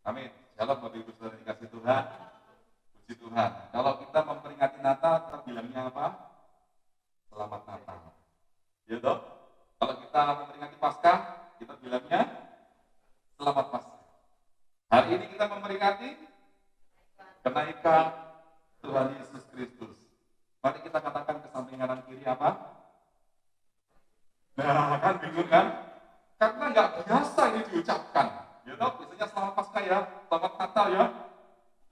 Amin. Shalom Bapak Ibu Saudara dikasih Tuhan. Puji Tuhan. Kalau kita memperingati Natal, kita bilangnya apa? Selamat Natal. Ya toh? Kalau kita memperingati Paskah, kita bilangnya Selamat Paskah. Hari ini kita memperingati kenaikan Tuhan Yesus Kristus. Mari kita katakan ke samping kanan kiri apa? Nah, kan bingung kan? Karena nggak biasa ini diucapkan. Ya toh, biasanya Selamat Paskah ya, Selamat Natal ya.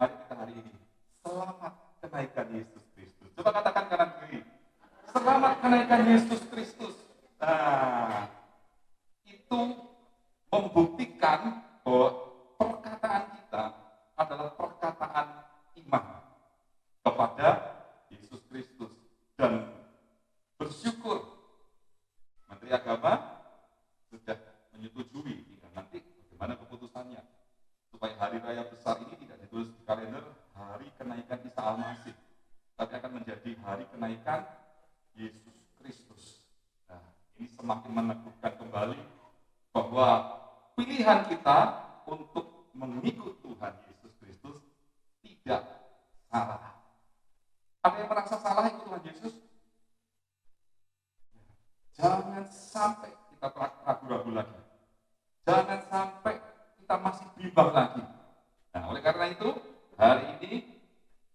Mari kita hari ini selamat kenaikan Yesus Kristus. Coba katakan kanan kiri. Selamat kenaikan Yesus Kristus. Nah, itu membuktikan bahwa perkataan kita adalah perkataan iman kepada Yesus Kristus dan bersyukur Menteri Agama sudah menyetujui. Nanti bagaimana keputusannya supaya hari raya besar ini tidak ditulis di kalender hari kenaikan Isa Al-Masih, tapi akan menjadi hari kenaikan Yesus Kristus. Nah, ini semakin meneguhkan kembali bahwa pilihan kita untuk mengikut Tuhan Yesus Kristus tidak salah. Ada yang merasa salah ikut Tuhan Yesus? Jangan sampai kita ragu-ragu lagi. Jangan sampai kita masih bimbang lagi. Nah, oleh karena itu, hari ini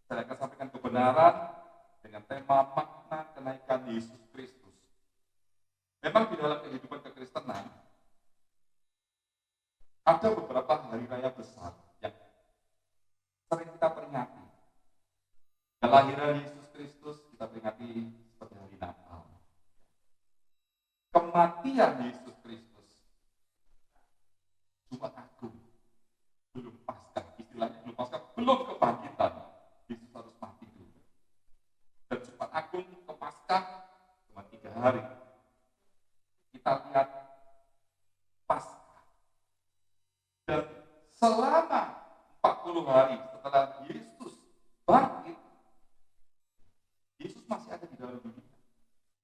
saya akan sampaikan kebenaran dengan tema makna kenaikan Yesus Kristus. Memang di dalam kehidupan kekristenan ada beberapa hari raya besar yang sering kita peringati. Kelahiran Yesus Kristus kita peringati seperti hari Natal. Kematian Yesus Kristus, Jumat Agung, belum Paskah, istilahnya belum Paskah, belum kebangkitan. Yesus harus mati dulu. Dan Jumat Agung ke Paskah cuma 3 hari. Kita lihat Paskah. Dan selama 40 hari setelah Yesus bangkit, Yesus masih ada di dalam dunia,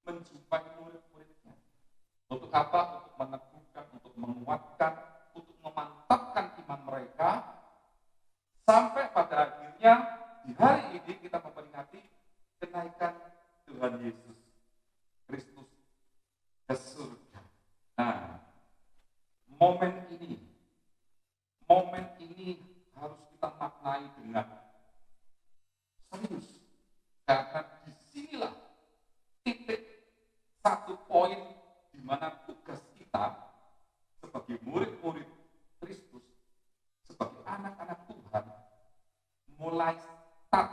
menjumpai murid-muridnya. Untuk apa? Untuk meneguhkan, untuk menguatkan, untuk memantapkan iman mereka, sampai pada akhirnya di hari ini kita memperingati kenaikan Tuhan Yesus Kristus ke surga. Nah, momen ini harus kita maknai dengan serius, karena disinilah titik satu poin di mana tugas kita sebagai murid-murid Kristus, sebagai anak-anak Tuhan, mulai start.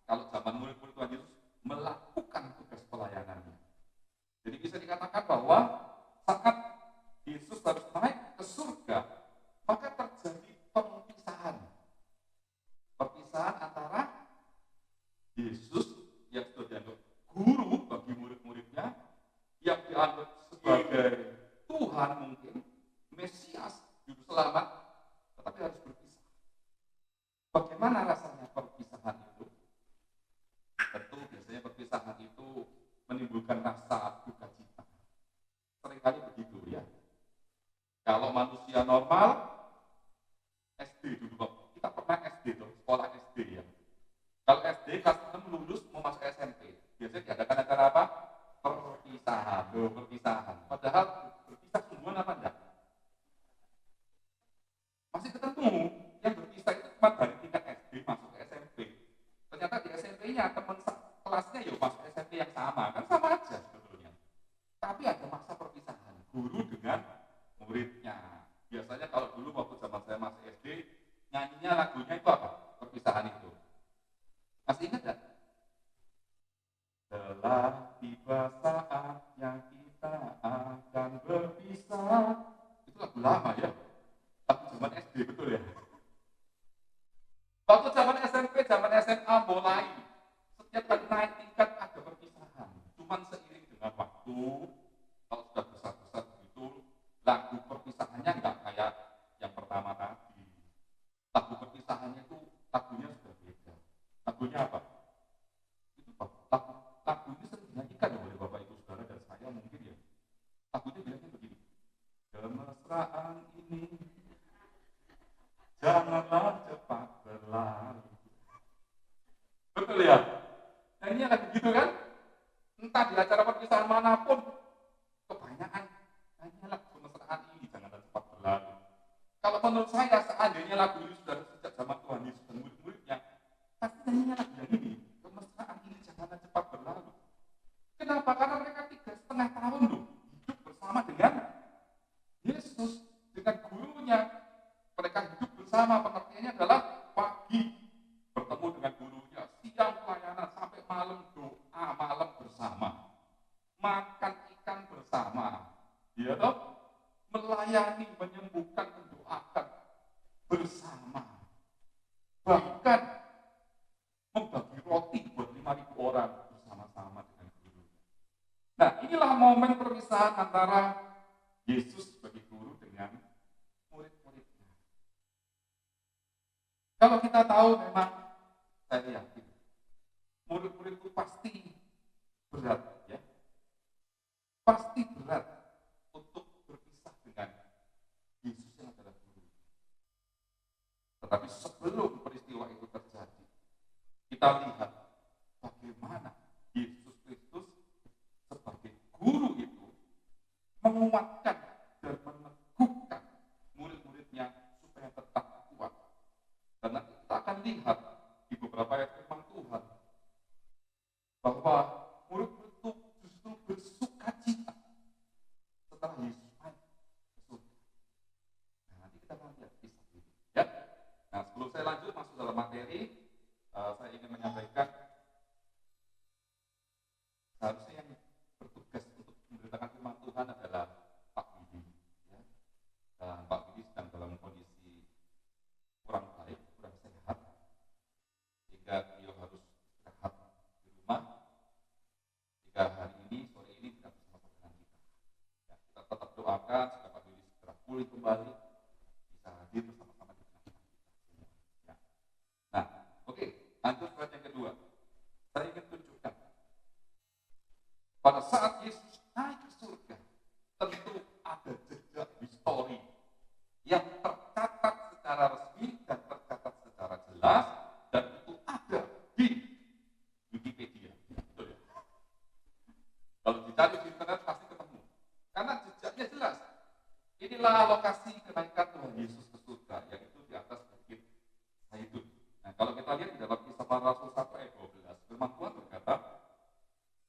Kalau zaman murid-murid Tuhan Yesus melakukan tugas pelayanannya. Jadi bisa dikatakan bahwa saat Yesus harus naik ke surga, maka terjadi perpisahan antara Yesus yang sudah dianggap guru bagi murid-muridnya, yang dianggap sebagai Tuhan mungkin, Mesias, juru selamat, tetapi harus berpisah. Bagaimana rasanya perpisahan itu? Tentu biasanya perpisahan itu menimbulkan rasa duka cita. Seringkali begitu ya. Kalau manusia normal, SD dulu, kita pernah SD tuh, sekolah SD ya. Kalau SD kelas 6 lulus mau masuk SMP, biasanya diadakan acara apa? Perpisahan. Padahal berpisah sungguhan apa enggak? Masih ketemu. Yang berpisah itu cuma dari tingkat SD masuk ke SMP. Ternyata di SMP-nya teman kelasnya ya masuk SMP yang sama, kan sama aja sebetulnya. Tapi ada masa perpisahan guru dengan muridnya. Biasanya kalau dulu waktu zaman saya masih SD, nyanyinya lagunya itu apa? Perpisahan itu. Masih ingat enggak? Telah tiba saatnya kita akan berpisah. Itu lagu lama ya. Lagu zaman SD betul ya. Waktu zaman SMP, zaman SMA mulai setiap kali naik tingkat ada perpisahan. Cuman seiring dengan waktu, kalau sudah besar-besar begitu, lagu perpisahannya nggak kayak yang pertama tadi. Lagu perpisahannya itu lagunya sudah beda. Lagunya apa? janganlah cepat berlalu. Betul ya? Nah ini lagi gitu kan? Entah di acara perpisahan manapun, kebanyakan hanya lagu kemesraan ini janganlah cepat berlalu. Kalau menurut saya seandainya lagu ini sudah sejak zaman Tuhan Yesus dan murid-muridnya, pasti nyanyinya lagu yang ini, kemesraan ini janganlah cepat berlalu. Kenapa? Karena mereka 3,5 tahun loh hidup bersama dengan Yesus, dengan gurunya. Mereka hidup bersama, pengertiannya adalah pagi bertemu dengan gurunya, siang pelayanan, sampai malam doa, malam bersama, makan ikan bersama, ya toh? Melayani, menyembuhkan, mendoakan bersama, bahkan membagi roti buat 5.000 orang bersama-sama dengan guru. Nah, inilah momen perpisahan antara Yesus sebagai guru dengan murid-muridnya. Kalau kita tahu, memang saya yakin murid-murid itu pasti berat, ya, pasti berat untuk berpisah dengan Yesus yang adalah guru. Tetapi sebelum peristiwa itu terjadi, kita lihat bagaimana Yesus Kristus sebagai guru itu menguatkan dan meneguhkan murid-muridnya supaya tetap kuat. Dan nanti kita akan lihat di beberapa ayat firman Tuhan bahwa murid-murid itu justru bersukacita setelah Yesus naik ke surga. Nah, nanti kita akan lihat kisah ini, ya. Nah, sebelum saya lanjut masuk dalam materi, saya ingin menyampaikan seharusnya yang bertugas untuk memberitakan firman Tuhan adalah Pak Bidi, ya. Dan Pak Bidi sedang dalam kondisi kurang baik, kurang sehat, sehingga beliau harus istirahat di rumah. Jika hari ini, sore ini tidak bersama dengan kita, ya, kita tetap doakan supaya Pak Bidi segera pulih kembali, bisa hadir bersama-sama di tengah-tengah kita semua, ya. Nah, oke, lanjut slide yang kedua. Saya ingin tunjukkan pada saat Yesus naik ke surga, tentu ada jejak histori yang tercatat secara resmi dan tercatat secara jelas, dan itu ada di Wikipedia. Betul ya? Kalau dicari di internet pasti ketemu, karena jejaknya jelas. Inilah lokasi kenaikan Tuhan Yesus ke surga, yaitu di atas bukit Zaitun. Nah, kalau kita lihat di dalam Kisah Para Rasul 1 ayat 12, firman Tuhan berkata,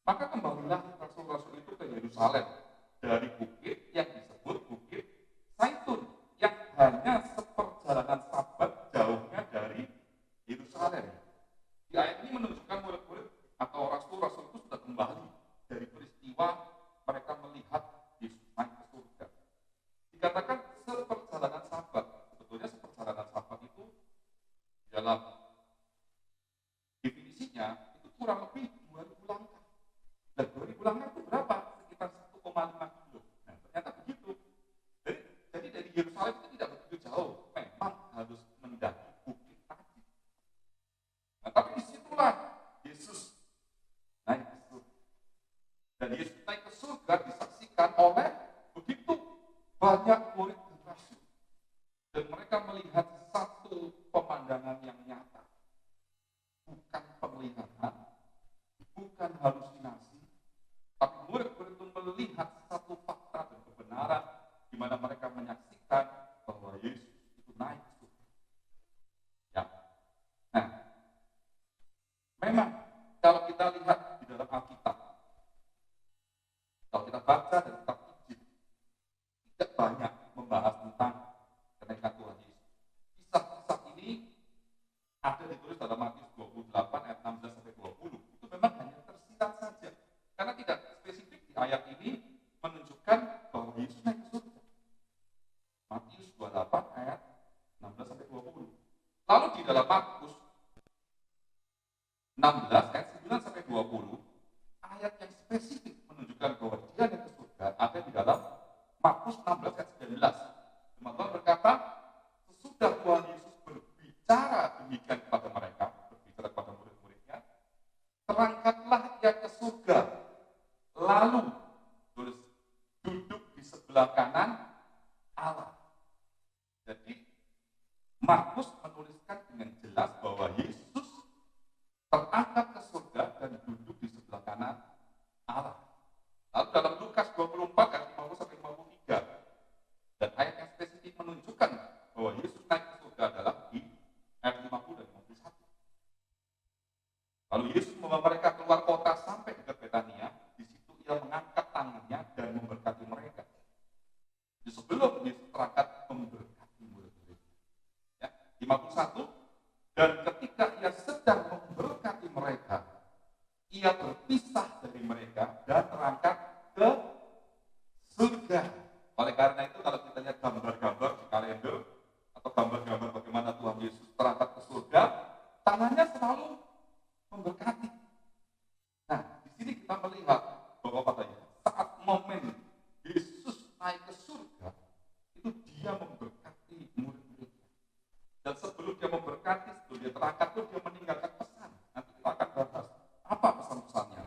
maka kembalilah rasul-rasul itu ke Yerusalem dari bukit yang disebut Bukit Zaitun, yang hanya seperjalanan Sabat jauhnya dari Yerusalem. Di ayat ini menunjukkan murid-murid atau rasul-rasul itu sudah kembali dari peristiwa mereka melihat Yesus naik ke surga. Dikatakan seperjalanan Sabat. Sebetulnya seperjalanan Sabat itu dalam definisinya itu kurang lebih 2.000 langkah. Dan 2.000 langkah itu berapa? Sekitar 1,5 kilo. Nah, ternyata begitu. Jadi dari Yerusalem itu tidak begitu jauh. Memang harus mendaki bukit tadi. Nah, tapi disitulah Yesus naik ke surga. Dan Yesus naik ke surga disaksikan oleh begitu banyak murid dan rasul. Dan mereka melihat satu pemandangan yang nyata. Bukan penglihatan, bukan halusinasi, tapi murid-murid itu melihat satu fakta dan kebenaran di mana mereka menyaksikan bahwa Yesus itu naik ke surga. Ya. Nah, memang kalau kita lihat di dalam Alkitab, kalau kita baca dari kitab Injil, tidak banyak membahas tentang kenaikan Tuhan Yesus. Kisah-kisah ini ada ditulis dalam Matius 28 ayat 16 sampai 20. Itu memang hanya tersirat saja, karena tidak spesifik di ayat ini menunjukkan bahwa Yesus naik ke surga. Matius 28 ayat 16 sampai 20. Lalu di dalam Markus 16 ayat 9 sampai 20, ayat yang spesifik menunjukkan bahwa dia naik ke surga ada di dalam Markus 16 ayat 19. Teman-teman berkata, sesudah Tuhan Yesus berbicara demikian kepada mereka, berbicara kepada murid-muridnya, terangkatlah ia ke surga, lalu terus duduk di sebelah kanan Allah. Jadi Markus Markus menuliskan dengan jelas bahwa Yesus terangkat ke surga dan duduk di sebelah kanan Allah. Lalu dalam Lukas 24 ayat 50 sampai 53, dan ayat yang spesifik menunjukkan bahwa Yesus naik ke surga adalah di ayat 50 dan 51. Lalu Yesus membawa mereka keluar kota sampai dekat Betania. Di situ ia mengangkat tangannya dan memberkati mereka. Di sebelum Yesus terangkat memberkati murid-murid. Ya, 51. Dan ketika ia sedang memberkati mereka, ia berpisah dari mereka dan terangkat ke surga. Oleh karena itu, kalau kita lihat gambar-gambar di kalender atau gambar-gambar bagaimana Tuhan Yesus terangkat ke surga, tangannya selalu memberkati. Nah, di sini kita melihat bahwa katanya saat momen Yesus naik ke surga, itu dia memberkati murid-muridnya. Dan sebelum dia memberkati, sebelum dia terangkat itu dia meninggalkan pesan. Nanti kita akan bahas apa pesan-pesannya.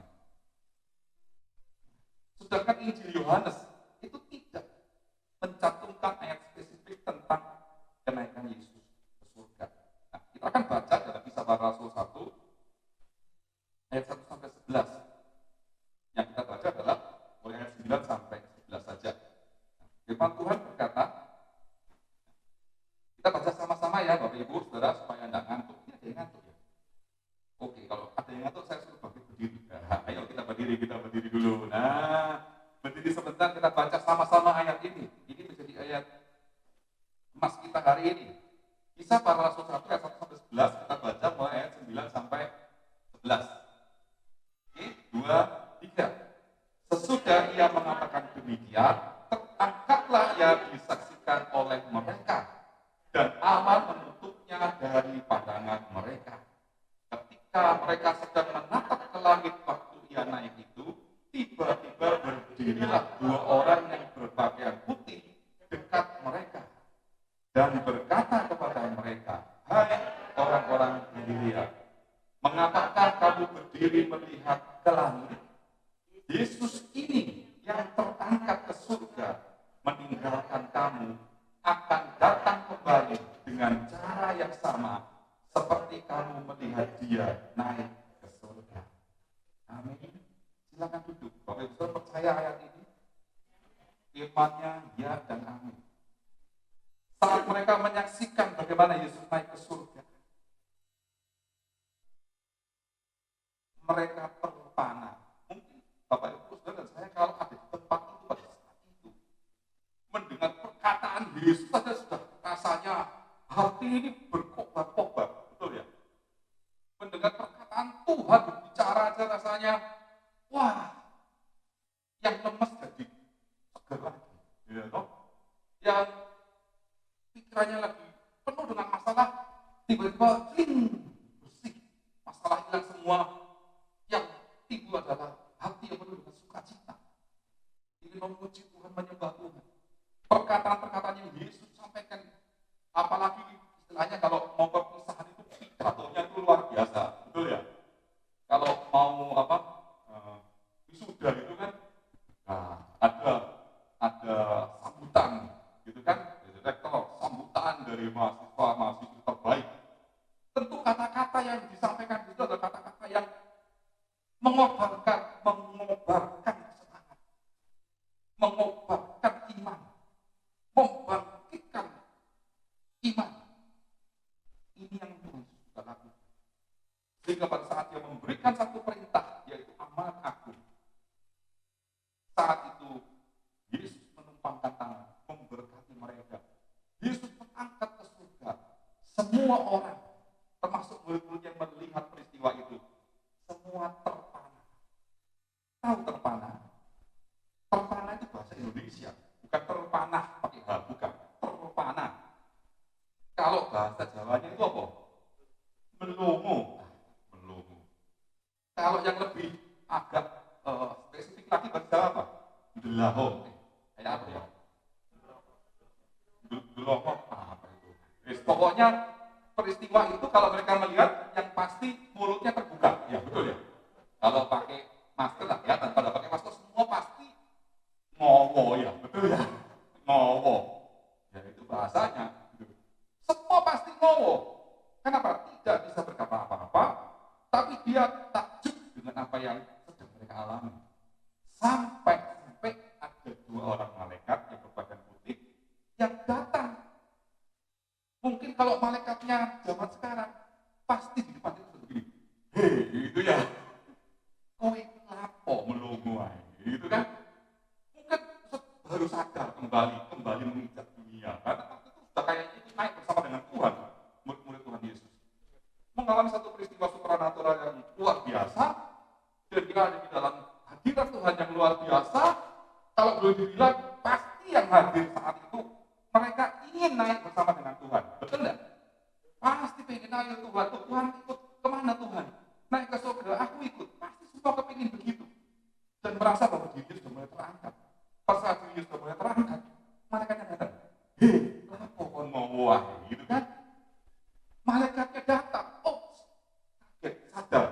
Sedangkan Injil Yohanes itu tidak mencantumkan ayat spesifik tentang kenaikan Yesus ke surga. Nah, kita akan baca dalam Kisah Para Rasul 1 ayat 1 sampai 11. Yang kita baca adalah mulai ayat 9 sampai 11 saja. Firman Tuhan berkata, kita baca sama-sama ya Bapak Ibu Saudara supaya Anda ngantuk. Ini ada yang ngantuk ya? Oke, kalau ada yang ngantuk saya suruh berdiri. Nah, ayo kita berdiri dulu. Nah, berdiri sebentar, kita baca sama-sama ayat ini. Ini menjadi ayat emas kita hari ini. Kisah Para Rasul 1 ayat 1 sampai 11, kita baca mulai ayat 9 sampai 11. Oke, 2, 3. Sesudah ia mengatakan demikian, terangkatlah ia disaksikan oleh mereka, dan Allah menutupnya dari pandangan mereka. Ketika mereka sedang menatap ke langit waktu ia naik itu, tiba-tiba berdirilah 2 orang yang berpakaian putih dekat mereka dan berkata kepada mereka, "Hai orang-orang Galilea, mengapakah kamu berdiri melihat ke langit? Yesus ini yang terangkat ke surga meninggalkan kamu akan datang kembali dengan cara yang sama seperti kamu melihat dia naik ke surga." Amin. Silakan duduk. Bapak Ibu percaya ayat ini? Firman-Nya ya dan amin. Saat mereka menyaksikan bagaimana Yesus naik ke surga, mereka terpana. Mungkin Bapak Ibu Saudara dan saya kalau ada di tempat itu pada saat itu, mendengar perkataan Yesus saja sudah rasanya hati ini berkobar-kobar, betul ya? Mendengar perkataan Tuhan berbicara aja rasanya, wah, yang lemes jadi segar lagi, ya toh? Yang pikirannya lagi penuh dengan masalah, tiba-tiba bersih, masalah hilang semua. Yang timbul adalah hati yang penuh dengan sukacita, ingin memuji Tuhan, menyembah Tuhan. Perkataan-perkataan yang Yesus sampaikan, apalagi istilahnya kalau mau perpisahan itu pidatonya itu luar biasa, betul ya? Kalau mau wisuda itu kan, nah, ada sambutan, gitu kan? Rektor, sambutan dari mahasiswa terbaik. Tentu kata-kata yang disampaikan itu adalah kata-kata yang mengobarkan semangat, mengobarkan iman, membangkitkan iman. Ini yang Tuhan sudah lakukan. Sehingga pada saat dia memberikan satu perintah, yaitu amanat agung, saat itu Yesus menumpangkan tangan, memberkati mereka. Yesus terangkat ke surga. Semua orang, termasuk murid-murid yang melihat peristiwa itu, semua terpana. Tahu terpana? Terpana itu bahasa Indonesia, bukan terpanah pakai H, bukan. Terpana. Kalau bahasa Jawanya itu apa? Melongo. Kalau yang lebih agak spesifik lagi bahasa Jawa apa? Delahong. Kayak apa ya? Delahong apa itu? Pokoknya peristiwa itu kalau mereka melihat, yang pasti mulutnya terbuka, ya betul ya. Kalau pakai masker lah ya, kalau pakai masker semua pasti ngowo ya, betul ya. Ngowo. Ya itu bahasanya. Semua pasti ngowo. mungkin kalau malaikatnya zaman sekarang, pasti di depan itu begini. Hei, itu ya. Kowe lapo melongo ae. Gitu kan? Mungkin baru sadar kembali menginjak dunia. Karena waktu itu sudah kayaknya itu naik bersama dengan Tuhan, murid-murid Tuhan Yesus. Mengalami satu peristiwa supranatural yang luar biasa, kira-kira ada di dalam hadirat Tuhan yang luar biasa. Kalau boleh dibilang, pasti yang hadir saat itu mereka ingin naik bersama dengan Tuhan. Betul enggak? Pasti pengen naik Tuhan. Tuhan ikut kemana Tuhan? Naik ke surga, aku ikut. Pasti semua kepingin begitu. Dan merasa bahwa dirinya sudah mulai terangkat. Pas saat dirinya sudah mulai terangkat, malaikatnya datang. Hei, kenapa kau mau wah? Gitu kan? Malaikatnya datang. Oh, kaget, sadar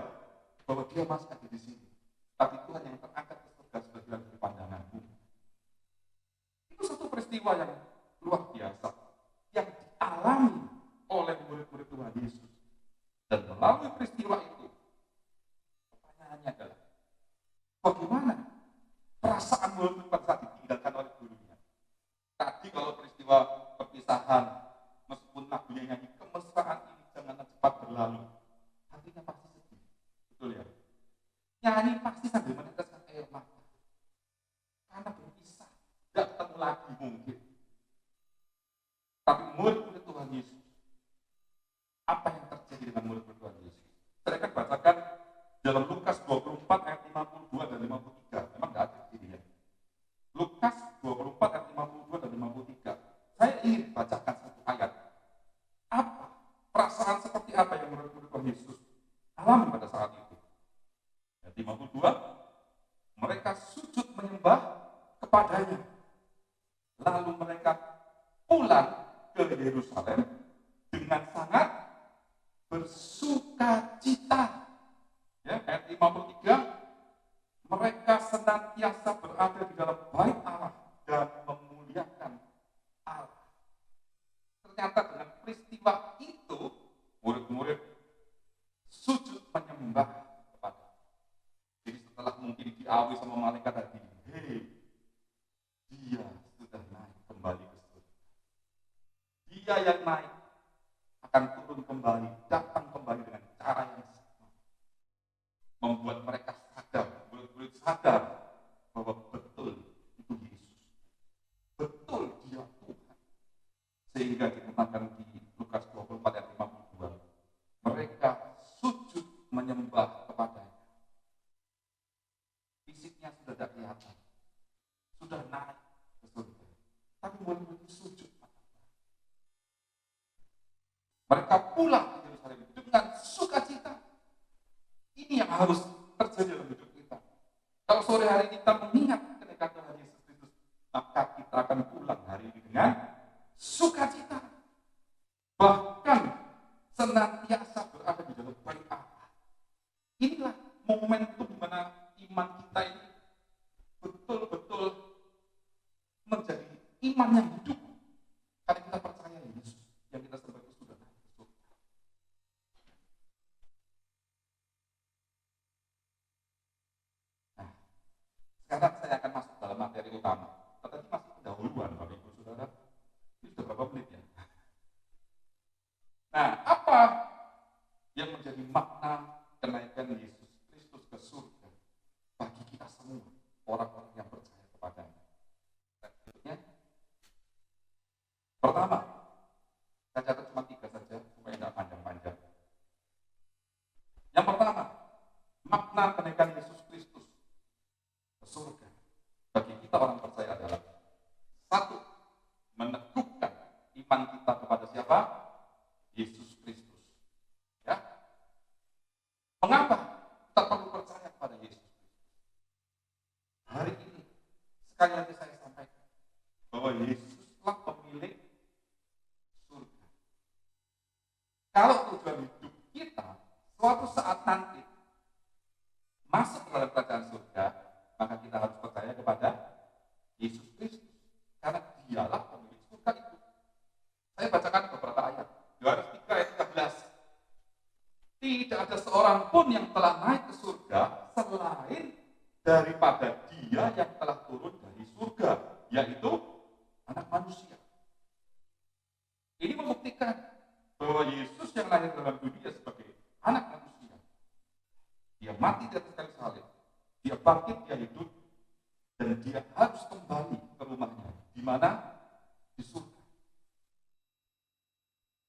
bahwa dia masih ada di sini. Tapi Tuhan yang terangkat ke surga sudah hilang dari pandanganmu. Itu satu peristiwa yang luar biasa yang dialami oleh murid-murid Tuhan Yesus. Dan melalui peristiwa itu, pertanyaannya adalah, bagaimana perasaan murid-murid pada saat ditinggalkan oleh gurunya? Tadi kalau peristiwa perpisahan, meskipun lagunya nyanyi kemesraan ini janganlah cepat berlalu, hatinya pasti sedih. Betul ya? Nyanyi pasti sambil meneteskan air mata. Karena berpisah, tidak ketemu lagi mungkin. Tapi murid-murid Tuhan Yesus, apa yang terjadi dengan murid-murid Tuhan Yesus? Saya akan bacakan dalam Lukas 24 ayat 52 dan 53. Memang tidak ada di sini ya. Lukas 24 ayat 52 dan 53. Saya ingin bacakan satu ayat. Apa perasaan seperti apa yang murid-murid Tuhan Yesus alami pada saat itu? Ayat 52, mereka sujud menyembah kepadanya. Lalu mereka pulang ke Yerusalem dengan sangat bersuka cita. Ya, ayat 53, mereka senantiasa berada di dalam bait Allah dan memuliakan Allah. Ternyata dengan peristiwa itu, murid-murid sujud menyembah kepada. Jadi setelah mungkin diawi sama malaikat tadi, hei, dia sudah naik kembali ke surga. Dia yang naik akan turun kembali, datang kembali dengan cara yang sama. Membuat mereka sadar, murid-murid sadar bahwa betul itu Yesus. Betul dia Tuhan. Sehingga dikatakan di Lukas 24 ayat 52, mereka sujud menyembah kepadanya. Fisiknya sudah tidak kelihatan, sudah naik ke surga. Tapi murid-murid sujud. Mereka pulang ke Yerusalem dengan sukacita. Ini yang harus terjadi dalam hidup kita. Kalau sore hari kita mengingat kenaikan Tuhan Yesus Kristus, maka kita akan pulang hari ini dengan sukacita. Bahkan senantiasa berada di dalam bait Allah. Inilah momentum di mana iman kita ini betul-betul menjadi iman yang hidup. Karena kita percaya Yesus yang kita sembah itu sudah naik ke surga. Nah, sekarang saya akan masuk dalam materi utama. Tetapi masih pendahuluan, Bapak Ibu Saudara. Ini sudah berapa menit ya? Nah, apa yang menjadi makna kenaikan Yesus Kristus ke surga bagi kita semua, orang-orang yang percaya kepadanya? Berikutnya, pertama, saya catat cuma 3 saja supaya tidak panjang-panjang. Yang pertama, makna kenaikan Yesus Kristus ke surga bagi kita orang percaya adalah, satu, meneguhkan iman kita kepada siapa? Yesus Kristus. Ya. Mengapa kita perlu percaya kepada Yesus Kristus? Hari ini sekali lagi saya sampaikan bahwa Yesuslah pemilik surga. Kalau tujuan hidup kita suatu saat nanti masuk ke dalam kerajaan surga, maka kita harus percaya kepada Yesus Kristus, karena dialah pemilik surga itu. Saya bacakan beberapa ayat. Yohanes 3 ayat 13. Tidak ada seorang pun yang telah naik ke surga selain daripada Dia yang telah turun dari surga, yaitu Anak Manusia. Ini membuktikan bahwa Yesus yang lahir dalam dunia sebagai anak manusia, dia mati di atas kayu salib, dia bangkit, dia hidup, dan dia harus kembali ke rumahnya. Di mana? Di surga.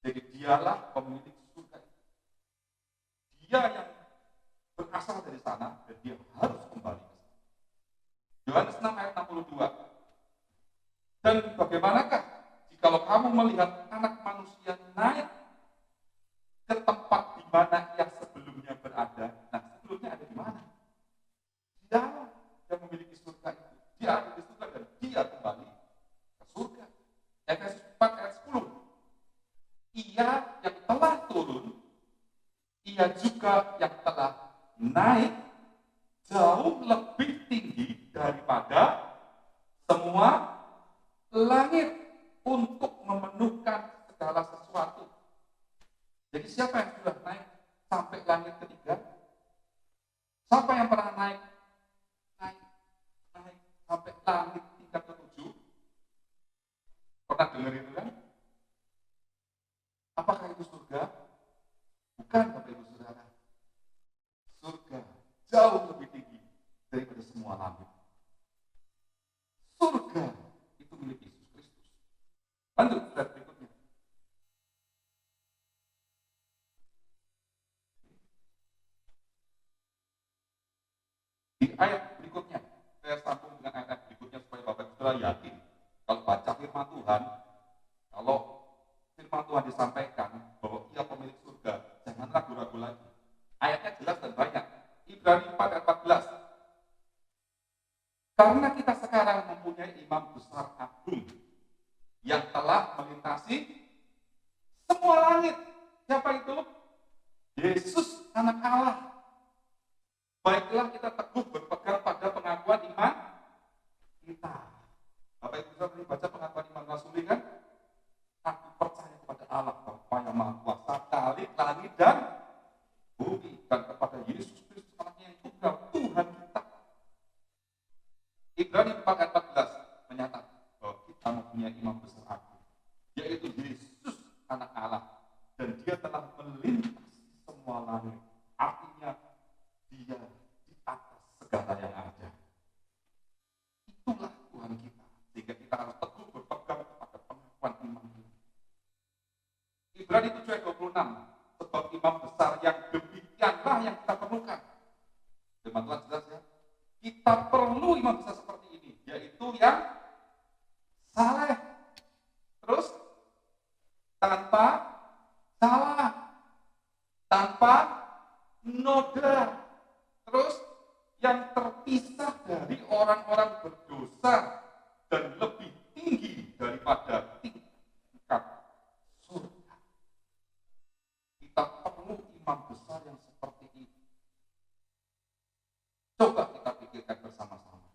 Jadi dialah pemilik surga. Dia yang berasal dari sana, dan dia harus kembali ke sana. Yohanes 6 ayat 62. Dan bagaimanakah jikalau kamu melihat anak manusia naik ke tempat di mana ia sebelumnya berada? Nah, sebelumnya ada di mana? Dia yang memiliki surga itu. Dia ada di surga dan dia kembali ke surga. Efesus 4 ayat 10. Ia yang telah turun, ia juga yang telah naik jauh lebih tinggi daripada semua langit untuk memenuhkan segala sesuatu. Jadi siapa yang sudah naik sampai langit ketiga? Siapa yang pernah naik sampai langit tingkat ke-7? Pernah dengar itu kan? Apakah itu surga? Bukan, Bapak Ibu Saudara. Surga jauh lebih tinggi daripada semua langit. Surga itu milik Yesus Kristus. Lanjut slide berikutnya. Di ayat berikutnya, saya sambung dengan ayat berikutnya supaya Bapak Ibu Saudara yakin kalau baca firman Tuhan, kalau firman Tuhan disampaikan bahwa ia pemilik surga, jangan ragu-ragu lagi. Ayatnya jelas dan banyak. Ibrani 4 ayat 14. Karena kita sekarang mempunyai imam besar agung yang telah melintasi semua langit. Siapa itu? Yesus, anak Allah. Baiklah kita teguh berpegang pada pengakuan iman kita. Bapak Ibu Saudara baca pengakuan iman rasuli kan? Aku percaya kepada Allah Bapa yang Maha Kuasa, langit dan bumi, dan kepada Yesus Kristus anaknya yang tunggal, Tuhan kita. Ibrani 4 ayat 14 menyatakan bahwa kita mempunyai imam besar agung, yaitu Yesus anak Allah, dan dia telah melintasi semua langit. Artinya dia di atas segala yang ada. Itulah Tuhan kita, sehingga kita harus teguh berpegang pada pengakuan iman kita. Ibrani 7 ayat 26, sebab imam besar yang demikianlah yang kita perlukan. Firman Tuhan jelas ya. Kita perlu imam besar seperti ini, yaitu yang saleh, terus tanpa salah, tanpa noda, terus yang terpisah dari orang-orang berdosa dan lebih tinggi daripada tingkat surga. Kita perlu imam besar yang seperti ini. Coba kita pikirkan bersama-sama.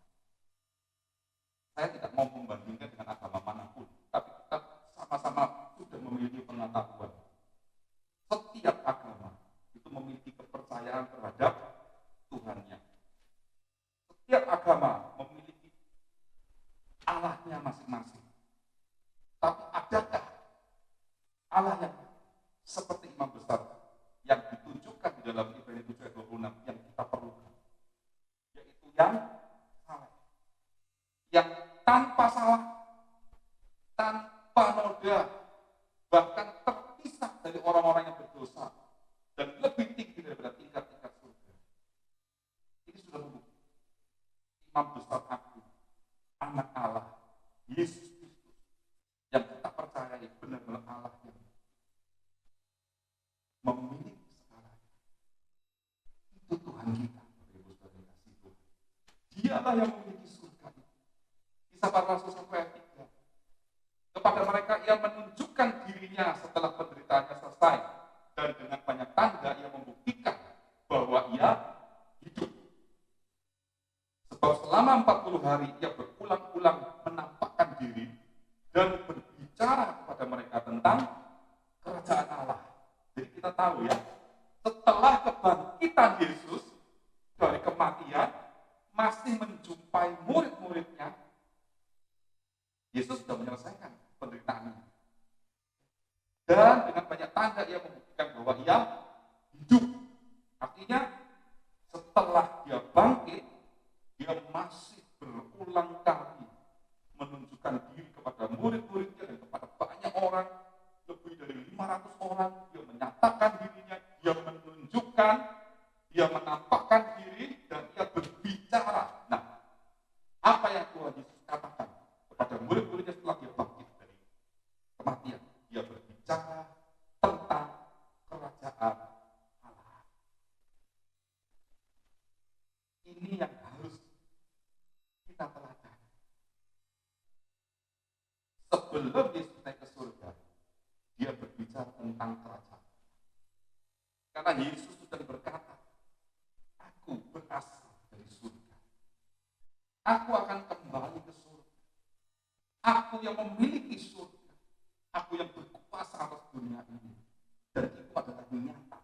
Saya tidak mau membandingkan dengan agama manapun, tapi kita sama-sama sudah memiliki pengetahuan. Setiap agama itu memiliki kepercayaan terhadap Tuhannya. Setiap agama memiliki Allahnya masing-masing. Tapi adakah Allah yang seperti imam besar yang ditunjukkan di dalam Ibrani 7 ayat 26 yang kita perlukan? Yaitu yang salah, yang tanpa salah, tanpa noda, bahkan terpisah dari orang-orang yang berdosa dan lebih tinggi daripada tingkat-tingkat surga. Ini sudah membuktikan imam besar agung, anak Allah, Yesus Kristus, yang kita percayai benar-benar Allah yang memiliki segalanya. Itu Tuhan kita, Bapak Ibu Saudara kasih Tuhan. Dialah yang memiliki surga itu. Kisah para Rasul 1 ayat 3. Kepada mereka ia menunjukkan dirinya setelah penderitaannya selesai, dan dengan banyak tanda ia membuktikan bahwa ia hidup. Sebab selama 40 hari ia berulang-ulang menampakkan diri dan berbicara kepada mereka tentang kerajaan Allah. Jadi kita tahu ya, setelah kebangkitan Yesus dari kematian, masih menjumpai murid-muridnya, Yesus sudah menyelesaikan penderitaannya. Dan dengan banyak tanda ia membuktikan bahwa ia hidup. Artinya setelah dia bangkit, dia masih berulang kali menunjukkan diri kepada murid-muridnya dan kepada banyak orang, lebih dari 500 orang. Dia menyatakan dirinya, dia menunjukkan, dia menampakkan diri, dan dia berbicara. Nah, apa yang Tuhan Yesus katakan kepada murid-muridnya setelah dia bangkit dari kematian? Dia berbicara tentang kerajaan Allah. Ini yang harus kita pelajari. Sebelum Yesus naik ke surga, dia berbicara tentang kerajaan. Karena Yesus sudah berkata, aku berasal dari surga. Aku akan kembali ke surga. Aku yang memiliki surga. Aku yang berkuasa atas dunia ini. Dan itu adalah nyata.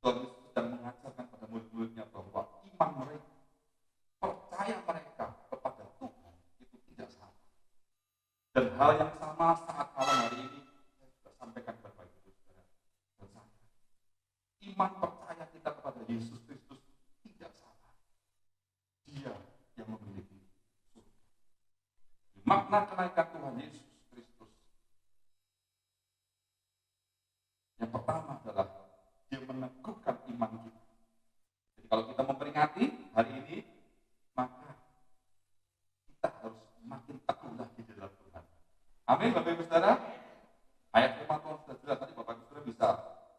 Tuhan Yesus sedang mengajarkan pada murid-muridnya bahwa iman mereka, percaya mereka kepada Tuhan itu tidak salah. Dan hal yang sama saat malam hari ini saya sudah sampaikan kepada Ibu Saudara dan saya. Iman percaya kita kepada Yesus Kristus tidak salah. Dia yang memiliki surga. Makna kenaikan Tuhan Yesus Kristus yang pertama adalah dia meneguhkan iman kita. Jadi kalau kita memperingati hari ini, maka kita harus makin teguh lagi di dalam Tuhan. Amin, Bapak Ibu Saudara. Ayat firman Tuhan sudah jelas, tadi Bapak Ibu Saudara bisa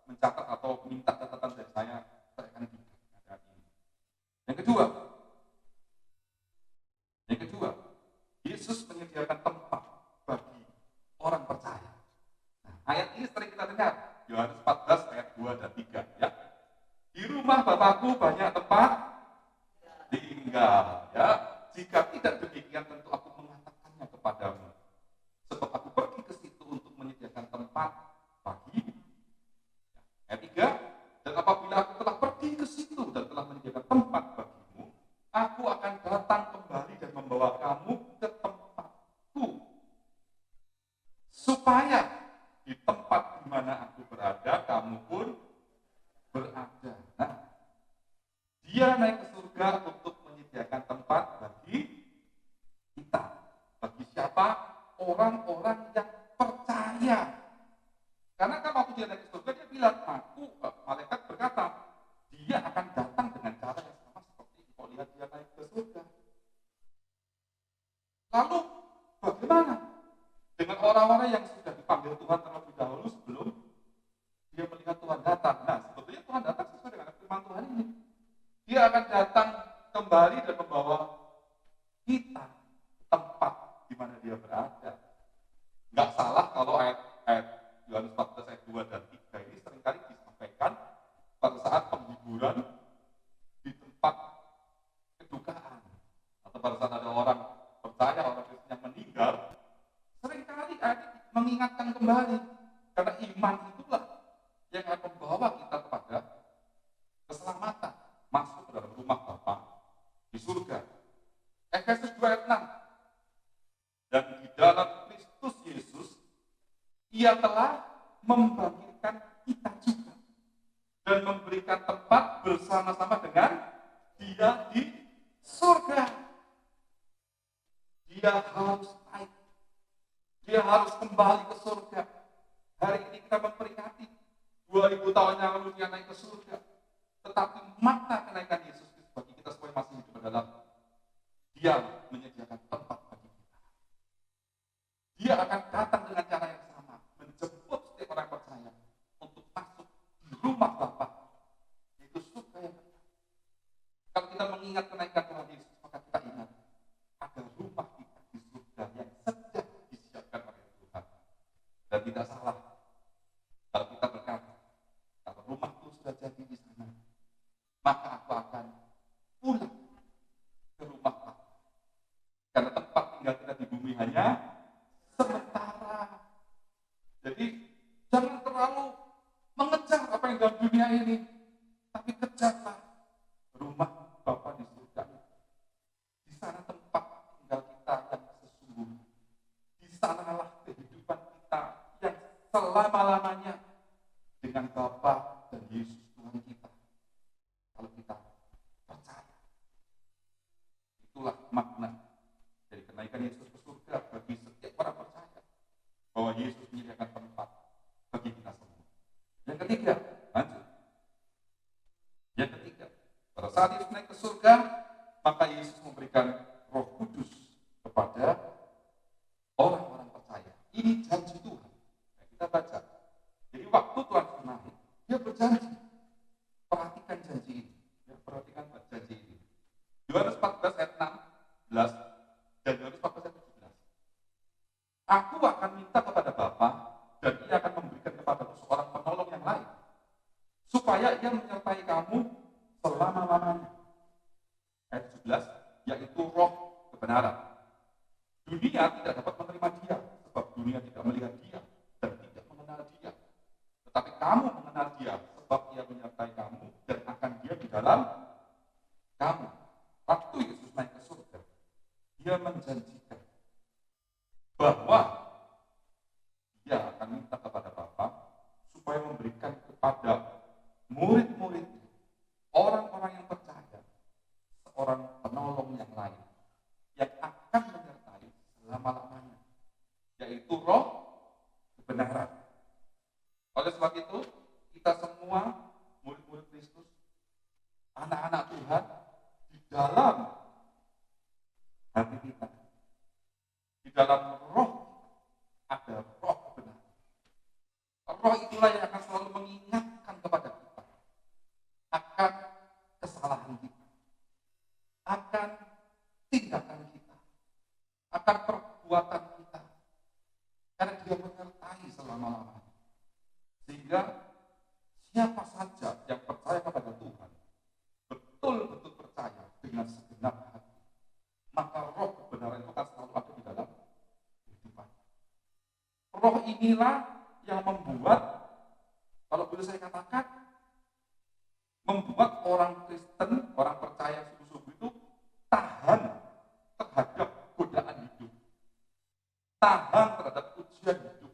mencatat atau minta catatan dari saya akan ayat ini. Yang kedua, Yesus menyediakan tempat bagi orang percaya. Nah, ayat ini sering kita dengar, Yohanes 14 ayat 2 dan 3 ya. Di rumah Bapakku banyak tempat tinggal ya. Jika tidak demikian tentu aku mengatakannya kepadamu. Sebab aku pergi ke situ untuk menyediakan tempat bagimu. Ayat 3, dan apabila aku telah pergi ke situ dan telah menyediakan tempat bagimu, aku akan datang kembali dan membawa kamu ke tempatku. Supaya di tempat di mana aku berada, kamu pun berada. Nah, dia naik ke surga untuk menyediakan tempat bagi kita. Bagi siapa? Orang-orang yang percaya. Karena kan waktu dia naik ke surga, dia bilang, malaikat berkata, dia akan datang dengan cara yang sama seperti kau lihat dia naik ke surga. Lalu, bagaimana dengan orang-orang yang sudah dipanggil Tuhan terlebih dahulu sebelum dia melihat Tuhan datang? Nah, sebetulnya Tuhan datang sesuai dengan firman Tuhan ini. Dia akan datang kembali dan membawa kita ke tempat di mana dia berada. Nggak salah kalau ayat Yohanes 14 ayat 2 dan 3 ini seringkali disampaikan pada saat penghiburan di tempat kedukaan atau pada saat ada orang percaya, orang Kristen yang meninggal. Seringkali ayat ini mengingatkan kembali karena iman itulah yang akan membawa kita kepada keselamatan, masuk ke dalam rumah Bapa di surga. Efesus 2 ayat 6. Dan di dalam Kristus Yesus Ia telah membangkitkan kita juga dan memberikan tempat bersama-sama dengan Dia di surga. Dia harus naik. Dia harus kembali ke surga. Hari ini kita memperingati 2000 tahun yang lalu dia naik ke surga. Tetapi makna kenaikan Yesus Kristus bagi kita supaya masih hidup adalah dia menyediakan tempat bagi kita. Dia akan datang dengan cara yang sama, menjemput setiap orang percaya untuk masuk di rumah Bapa, yaitu surga yang kekal. Kalau kita mengingat kenaikan Tuhan Yesus, maka kita ingat ada rumah kita di surga yang sedang disiapkan oleh Tuhan. Dan tidak salah kalau kita berkata, kalau rumahku sudah jadi di sana, maka aku akan pulang ke rumah Bapa. Karena tempat tinggal kita di bumi hanya sementara. Jadi jangan terlalu mengejar apa yang dalam dunia ini, tapi kejarlah rumah Bapa di surga. Di sana tempat tinggal kita yang sesungguhnya. Di sanalah kehidupan kita yang selama-lamanya dengan Bapa dan Yesus Tuhan kita. Kalau kita percaya. Itulah makna dari kenaikan Yesus ke surga bagi setiap orang percaya. Bahwa Yesus menyediakan tempat bagi kita semua. Yang ketiga, lanjut. Yang ketiga, pada saat Yesus naik ke surga, maka Yesus memberikan Roh Kudus kepada orang-orang percaya. Ini janji Tuhan. Nah, kita baca. Jadi waktu Tuhan naik, dia berjanji. Perhatikan janji ini. Ya, perhatikan janji ini. Yohanes 14 ayat 16 dan Yohanes 14 ayat 17. Aku akan minta kepada Bapa dan ia akan memberikan kepadamu seorang penolong yang lain, supaya ia menyertai kamu selama-lamanya. Ayat 17, yaitu Roh kebenaran. Dunia tidak dapat menerima dia, sebab dunia tidak melihat dia dan tidak mengenal dia. Tetapi kamu mengenal dia, sebab ia menyertai kamu dan akan dia di dalam kamu. Waktu Yesus naik ke surga, dia menjanjikan bahwa dia akan minta kepada Bapa supaya memberikan kepada murid-muridnya, orang-orang yang percaya, seorang penolong yang lain yang akan menyertai selama-lamanya, yaitu Roh kebenaran. Oleh sebab itu, kita semua murid-murid Kristus, anak-anak Tuhan, di dalam hati kita, di dalam roh ada Roh kebenaran. Roh itulah yang akan selalu mengingatkan kepada kita akan kesalahan kita, akan tindakan kita, akan perbuatan kita, karena dia menyertai selama-lamanya. Sehingga siapa saja yang percaya kepada Tuhan, betul-betul percaya dengan segenap hati, maka Roh kebenaran itu akan selalu ada di dalam kehidupan. Roh inilah yang membuat, kalau boleh saya katakan, membuat orang Kristen, orang percaya sungguh-sungguh itu tahan terhadap godaan hidup, tahan terhadap ujian hidup,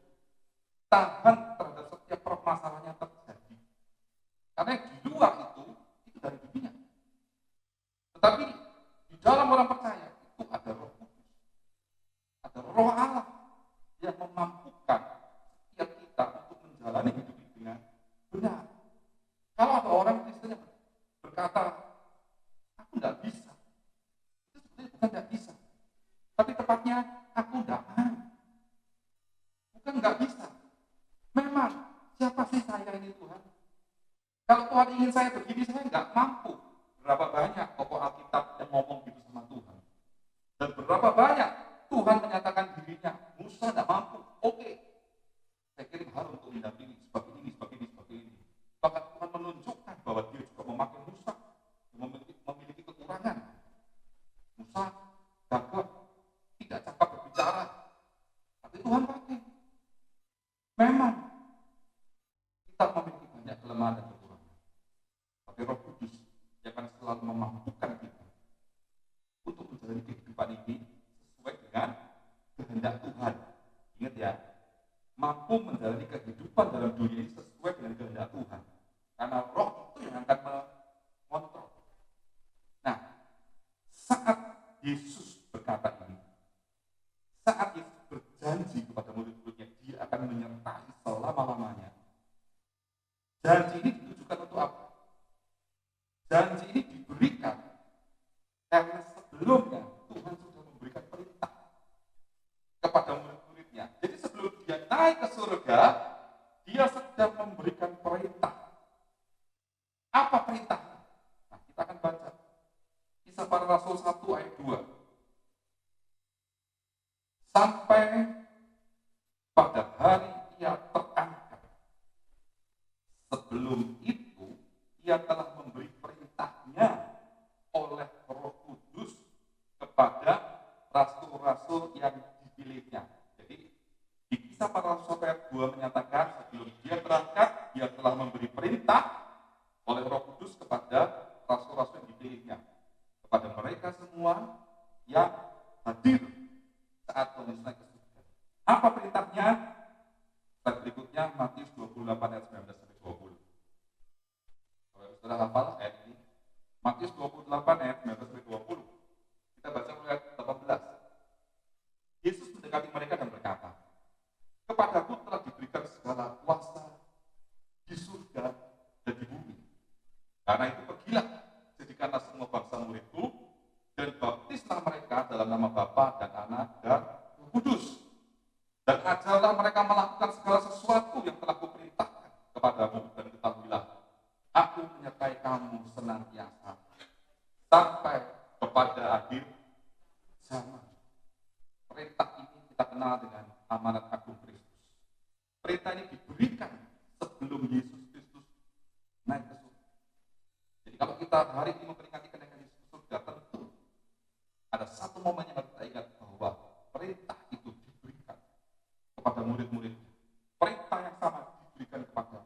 tahan terhadap setiap permasalahan yang terjadi. Karena di luar itu dari dunia. Tetapi di dalam orang percaya itu ada Roh Kudus, ada Roh Allah yang memampukan setiap kita untuk menjalani hidup ini dengan benar. Kalau ada orang Kristen yang berkata, aku tidak bisa, itu sebenarnya bukan tidak bisa, tapi tepatnya aku tidak mau. Bukan nggak bisa. Memang siapa sih saya ini Tuhan? Kalau Tuhan ingin saya begini, saya nggak mampu. Berapa banyak tokoh Alkitab yang ngomong gitu sama Tuhan? Dan berapa banyak Tuhan menyatakan dirinya, Musa nggak mampu. Oke, saya kirim Harun untuk mendampingi seperti ini, seperti ini, seperti ini. Bahkan Tuhan menunjukkan bahwa dia juga memakai Musa, memiliki kekurangan. Musa gagap, tidak cepat berbicara, tapi Tuhan pakai. Memang kita memiliki banyak kelemahan dan kekurangan, tapi Roh Kudus yang akan selalu memampukan kita untuk menjalani kehidupan ini sesuai dengan kehendak Tuhan. Ingat ya, mampu menjalani kehidupan dalam dunia ini sesuai dengan kehendak Tuhan, karena Roh itu yang akan mengontrol. Nah, saat Yesus berkata ini, saat Yesus berjanji kepada murid-muridnya, dia akan menyertai selama-lamanya. Janji ini ditujukan untuk apa? Janji ini diberikan karena sebelumnya Tuhan sudah memberikan perintah kepada murid-muridnya. Jadi sebelum dia naik ke surga, dia sedang memberikan perintah. Apa perintahnya? Nah, kita akan baca Kisah Para Rasul 1 ayat 2. Sampai pada hari ia terangkat. Sebelum itu, ia telah memberi perintahnya oleh Roh Kudus kepada rasul-rasul yang dipilihnya. Jadi, di Kisah Para Rasul ayat 2 menyatakan sebelum dia berangkat, dia telah memberi perintah oleh Roh Kudus kepada rasul-rasul yang dipilihnya, kepada mereka semua yang hadir saat Tuhan Yesus naik ke surga. Apa perintahnya? Slide berikutnya ayatnya Matius 28 ayat 19 sampai 20. Kalau saudara hafal ayat ini, Matius 28 ayat 19 sampai 20. Kita baca mulai ayat 18. Yesus mendekati mereka dan berkata, "Kepadaku telah diberikan segala kuasa di surga dan di bumi. Karena itu pergilah, jadikanlah semua bangsa muridku, dan baptislah mereka dalam nama Bapa dan Anak dan Roh Kudus. Dan ajarlah mereka melakukan segala sesuatu yang telah kuperintahkan kepadamu, dan ketahuilah, aku menyertai kamu senantiasa sampai kepada akhir zaman." Perintah ini kita kenal dengan amanat agung Kristus. Perintah ini diberikan sebelum Yesus Kristus naik ke surga. Jadi kalau kita hari ini memperingati kenaikan Yesus ke surga, tentu ada satu momen yang harus kita ingat, bahwa perintah itu diberikan kepada murid-muridnya. Perintah yang sama diberikan kepada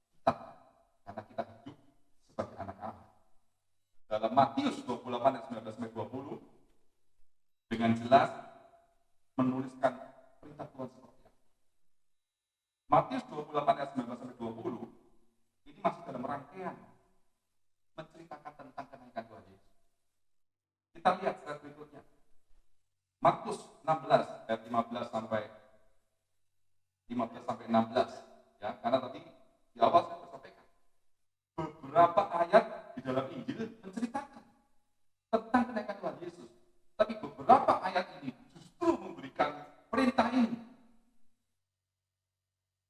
kita, karena kita hidup sebagai anak Allah. Dalam Matius 28 ayat 19 sampai 20 dengan jelas menuliskan perintah Tuhan seperti apa. Matius 28 ayat 19 sampai 20 ini masih dalam rangkaian menceritakan tentang kenaikan Tuhan Yesus. Kita lihat slide berikutnya. Markus 16 ayat 15 sampai 16, ya, karena tadi di awal saya sampaikan beberapa ayat di dalam Injil menceritakan tentang kenaikan Tuhan Yesus, tapi beberapa ayat ini justru memberikan perintah ini.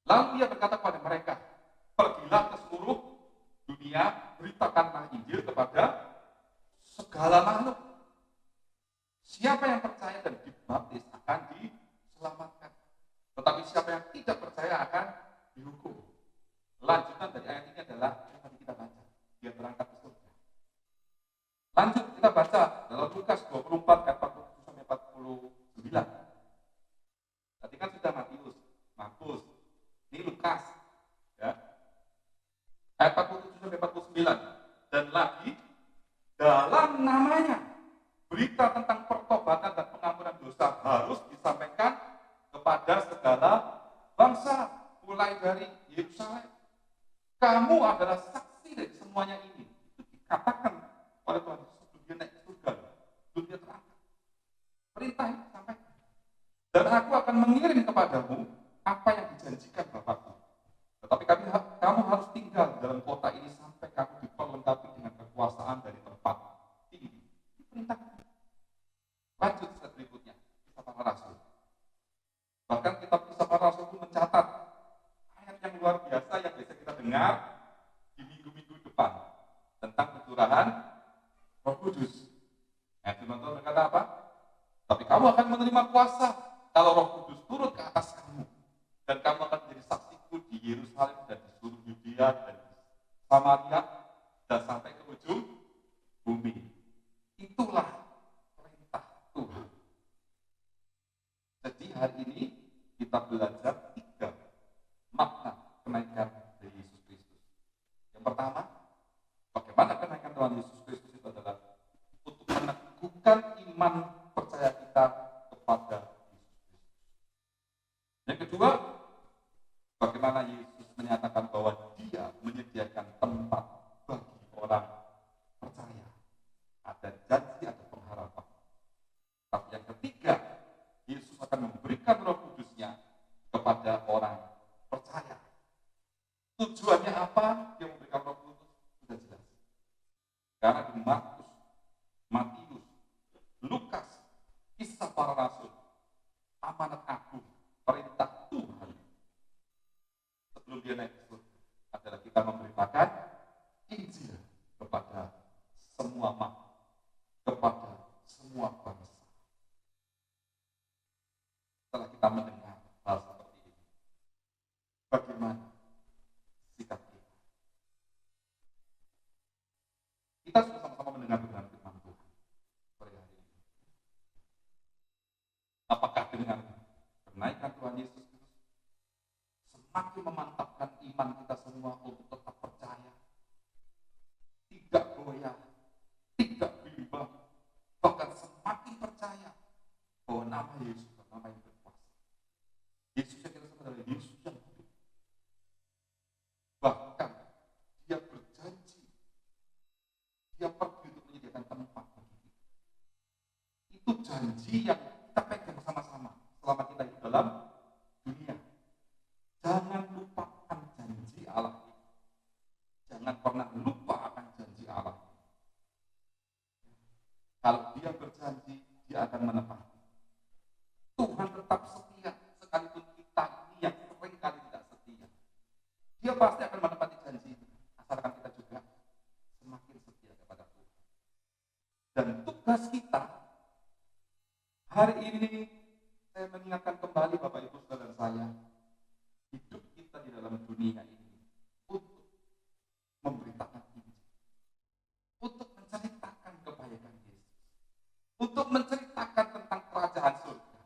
Lalu dia berkata kepada mereka, "Pergilah ke seluruh dunia, beritakanlah Injil kepada segala makhluk. Siapa yang percaya dan dibaptis akan diselamatkan, tetapi siapa yang tidak percaya akan dihukum." Lanjutan dari ayat ini adalah yang tadi kita baca, dia berangkat ke surga. Lanjut kita baca dalam Lukas 24 ayat 47 sampai 49. Tadi kan sudah Matius, Markus, ini Lukas, ya. Ayat 47 sampai 49. Dan lagi dalam namanya berita tentang pertobatan dan pengampunan dosa harus disampaikan kepada segala bangsa, mulai dari Yerusalem. Kamu adalah saksi dari semuanya ini. Itu dikatakan oleh Tuhan Yesus sebelum dia naik ke surga, sebelum dia terangkat. Perintah ini disampaikan. Dan aku akan mengirim kepadamu apa yang dijanjikan Bapakku. Tetapi kamu harus tinggal dalam kota ini sampai kamu diperlengkapi dengan kekuasaan dari tempat tinggi. Ini perintah. Lanjut slide berikutnya, Kisah Para Rasul. Bahkan kitab Kisah Para Rasul itu mencatat ayat yang luar biasa yang biasa kita dengar di minggu-minggu depan tentang pencurahan Roh Kudus. Teman-teman berkata apa? Tapi kamu akan menerima kuasa kalau Roh Kudus turun ke atas kamu, dan kamu akan menjadi saksiku di Yerusalem dan di seluruh Yudea dan di Samaria dan sampai ke ujung bumi. Itulah perintah Tuhan. Jadi hari ini kita belajar 3 makna kenaikan dari Yesus Kristus. Yang pertama, bagaimana kenaikan Tuhan Yesus Kristus itu adalah untuk meneguhkan iman percaya kita kepada Yesus Kristus. Yang kedua, bagaimana Yesus menyatakan bahwa Dia menyediakan tempat bagi orang percaya. Ada janji, ada pengharapan. Tapi yang ketiga, Yesus akan memberikan Roh Kudus-Nya kepada orang percaya. Tujuannya apa? Dia memberikan Roh Kudus sudah jelas. Karena di Markus, Matius, Lukas, Kisah Para Rasul, amanat agung, perintah Tuhan sebelum dia naik ke surga adalah kita memberitakan Injil kepada semua makhluk, kepada semua bangsa. Setelah kita mendengar hal seperti ini, bagaimana sikap kita? Kita sudah sama-sama mendengar firman Tuhan pada hari ini. Apakah dengan kenaikan Tuhan Yesus Kristus semakin memantapkan iman kita semua untuk tetap percaya jangan pernah lupa akan janji Allah. Kalau dia berjanji, dia akan menepati. Tuhan tetap setia, sekalipun kita ini yang seringkali tidak setia. Dia pasti akan menepati janji itu, asalkan kita juga semakin setia kepada Tuhan. Dan tugas kita hari ini, saya mengingatkan kembali Bapak Ibu Saudara saya, hidup kita di dalam dunia ini untuk memberitakan Injil, untuk menceritakan kebaikan Yesus, untuk menceritakan tentang kerajaan surga,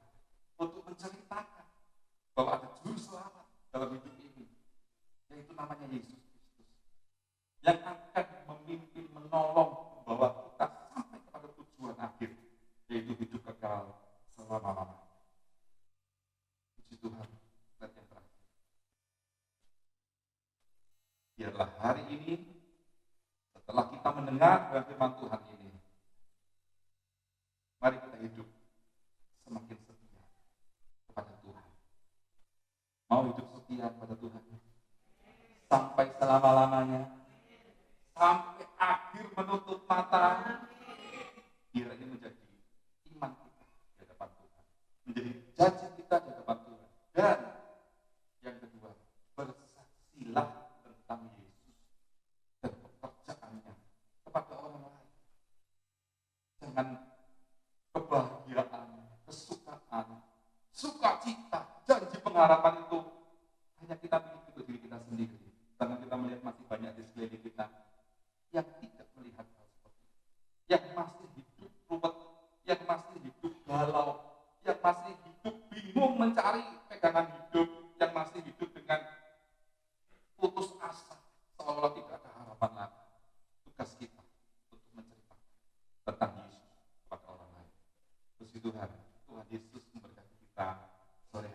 untuk menceritakan bahwa ada juru selamat dalam hidup ini, yaitu namanya Yesus Kristus, yang akan memimpin, menolong, membawa kita sampai kepada tujuan akhir, yaitu hidup kekal selama-lamanya. Puji Tuhan. Dan yang terakhir, biarlah hari ini, setelah kita mendengar firman Tuhan ini, mari kita hidup semakin setia kepada Tuhan. Mau hidup setia kepada Tuhan sampai selama-lamanya, sampai akhir menutup mata. Biar ini menjadi iman kita di hadapan Tuhan, menjadi janji kita di hadapan Tuhan. Dan yang kedua, bersaksilah tentang Yesus dan pekerjaannya kepada orang lain. Jangan kebahagiaan, kesukaan, sukacita, janji pengharapan itu hanya kita miliki untuk diri kita sendiri. Karena kita melihat masih banyak di sekeliling kita yang tidak melihat hal seperti itu, yang masih